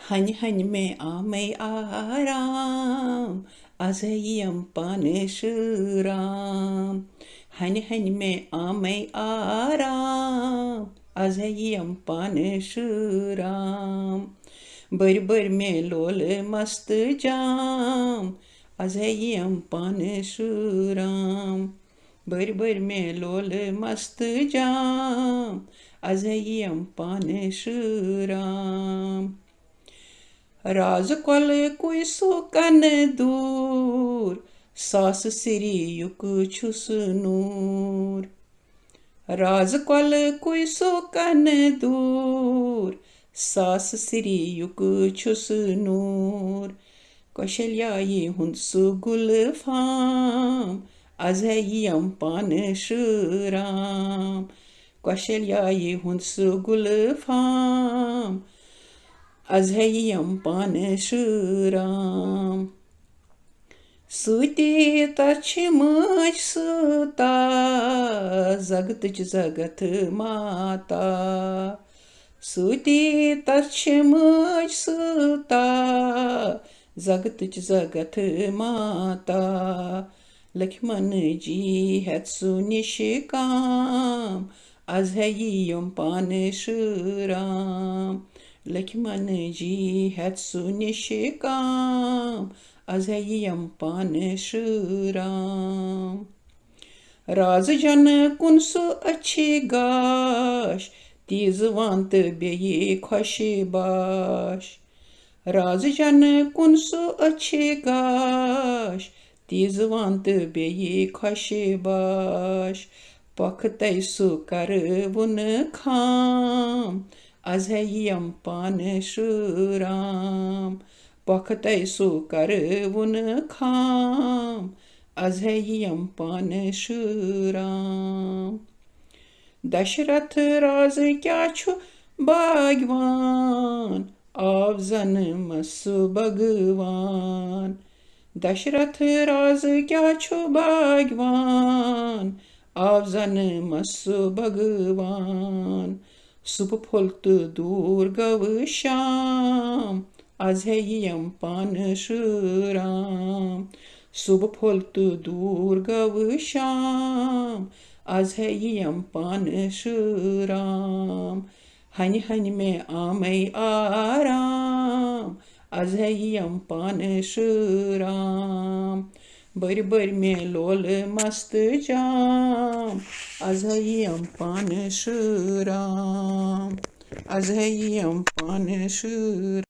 हनी हनी में आमै आराम आज यम पानशुराम हनी हनी में आमै आराम आज यम पानशुराम बर बर में लोल मस्त जाम आज यम पानशुराम बर बर में लोल मस्त जाम आज यम पानशुराम राज कल कुय सुकन दूर सास सिरियुक छुस नूर राज कल कुय सुकन दूर सास सिरियुक छुस नूर कौशल्याई हुंद सुगुल फाम आज यम पानशुराम कौशल्याई हुंद सुगुल फाम आज यम पानशुराम सुती तछ मज सुता जगतच जगत माता सुती तछ मज सुता जगतच जगत माता लक्ष्मण जी है सुनिष्काम आज यम पानशुराम लक्ष्मण जी है सुनिष्काम आज यम पानशुराम राज जन कुनसु अच्छी गाश तीज वंत बेये खुश बाश राज जन कुनसु अच्छी गाश तीज वंत बेये खुश बाश पख तैसु कर वुन खाम आज यम पानशुराम पख तैसु कर वुन खाम आज यम पानशुराम दशरथ राज क्या छु बागवान आव जन मसु भगवान दशरथ राज क्या छु बागवान आव जन मसु भगवान सुब फुलत दूर गव श्याम आज यम पानशुराम सुब फुलत दूर गव श्याम आज यम पानशुराम हनी हनी में आमै आराम आज यम पानशुराम बर बर में लोल मस्त जाम आज यम पानशुराम आज यम पानशुराम